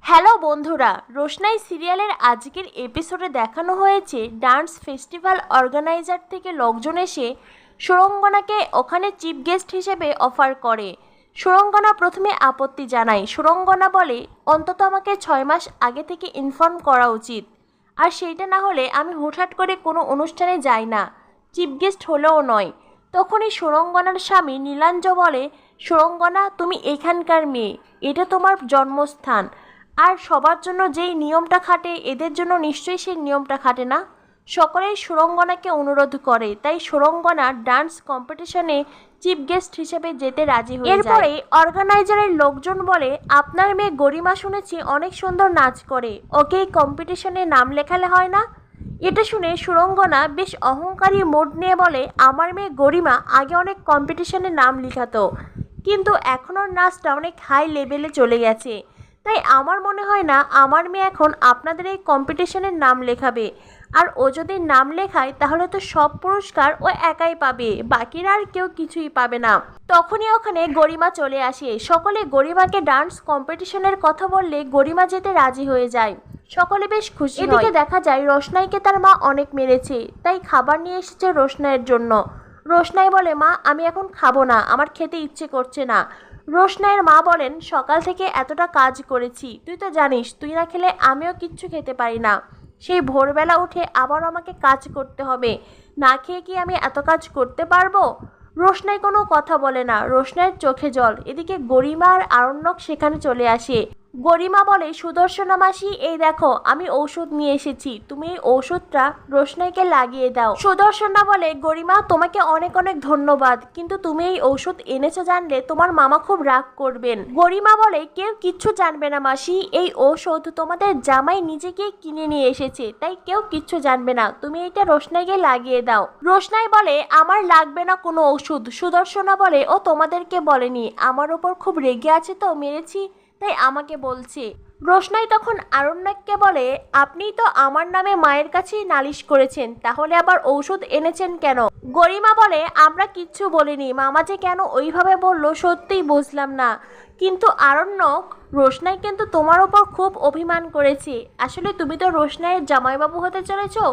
Hello বন্ধুরা, রোশনাই সিরিয়ালের আজকের এপিসোডে দেখানো হয়েছে ডান্স ফেস্টিভ্যাল অর্গানাইজার থেকে লোকজন এসে সুরঙ্গনাকে ওখানে চিফ গেস্ট হিসেবে অফার করে। সুরঙ্গনা প্রথমে আপত্তি জানায়। সুরঙ্গনা বলে, অন্তত আমাকে 6 মাস আগে থেকে ইনফর্ম করা উচিত, আর সেইটা না হলে আমি হুটহাট করে কোনো অনুষ্ঠানে যাই না, চিফ গেস্ট হলেও নয়। তখনই সুরঙ্গনার স্বামী নীলাঞ্জ বলে, সুরঙ্গনা তুমি এখানকার মেয়ে, এটা তোমার জন্মস্থান, আর সবার জন্য যেই নিয়মটা খাটে এদের জন্য নিশ্চয়ই সেই নিয়মটা খাটে না। সকলেই সুরঙ্গনাকে অনুরোধ করে, তাই সুরঙ্গনা ডান্স কম্পিটিশনে চিফ গেস্ট হিসেবে যেতে রাজি হয়ে যায়। এরপরে অর্গানাইজারের লোকজন বলে, আপনার মেয়ে গরিমা শুনেছি অনেক সুন্দর নাচ করে, ওকে এই কম্পিটিশনে নাম লেখালে হয় না? এটা শুনে সুরঙ্গনা বেশ অহংকারী মোড নিয়ে বলে, আমার মেয়ে গরিমা আগে অনেক কম্পিটিশনে নাম লিখাতো, কিন্তু এখন ওর নাচটা অনেক হাই লেভেলে চলে গেছে, তাই আমার মনে হয় না আমার মেয়ে এখন আপনাদের এই কম্পিটিশনের নাম লেখাবে। আর ও যদি নাম লেখায় তাহলে তো সব পুরস্কার ও একাই পাবে, বাকিরা আর কেউ কিছুই পাবে না। তখনই ওখানে গরিমা চলে আসে। সকলে গরিমাকে ডান্স কম্পিটিশনের কথা বললে গরিমা যেতে রাজি হয়ে যায়। সকলে বেশ খুশি হয়। এদিকে দেখা যায় রোশনাইকে তার মা অনেক মেরেছে, তাই খাবার নিয়ে এসেছে রোশনাইয়ের জন্য। রোশনাই বলে, মা আমি এখন খাবো না, আমার খেতে ইচ্ছে করছে না। রোশনাইয়ের মা বলেন, সকাল থেকে এতটা কাজ করেছি, তুই তো জানিস তুই না খেলে আমিও কিচ্ছু খেতে পারি না। সেই ভোরবেলা উঠে আবার আমাকে কাজ করতে হবে, না খেয়ে কি আমি এত কাজ করতে পারবো? রোশনাই কোনো কথা বলে না, রোশনাইয়ের চোখে জল। এদিকে গরিমা আর আরণ্যক সেখানে চলে আসে। গরিমা বলে, সুদর্শনা মাসি এই দেখো আমি ঔষধ নিয়ে এসেছি, তুমি এই ঔষধটা রোশনাইকে লাগিয়ে দাও। সুদর্শনা বলে, গরিমা তোমাকে অনেক অনেক ধন্যবাদ, কিন্তু তুমি এই ঔষধ এনেছো জানলে তোমার মামা খুব রাগ করবেন। গরিমা বলে, কেউ কিচ্ছু জানবে না মাসি, এই ঔষধ তোমাদের জামাই নিজেকে কিনে নিয়ে এসেছে, তাই কেউ কিচ্ছু জানবে না, তুমি এটা রোশনাইকে লাগিয়ে দাও। রোশনাই বলে, আমার লাগবে না কোনো ওষুধ। সুদর্শনা বলে, ও তোমাদেরকে বলেনি, আমার ওপর খুব রেগে আছে তো মেরেছি, তাই আমাকে বলছে। রোশনাই তখন আরণ্যককে বলে, আপনিই তো আমার নামে মায়ের কাছেই নালিশ করেছেন, তাহলে আবার ঔষধ এনেছেন কেন? গরিমা বলে, আমরা কিচ্ছু বলিনি, মামা যে কেন ওইভাবে বললো সত্যিই বুঝলাম না, কিন্তু আরণ্যক রোশনাই কিন্তু তোমার ওপর খুব অভিমান করেছে, আসলে তুমি তো রোশনাইয়ের জামাইবাবু হতে চলেছো।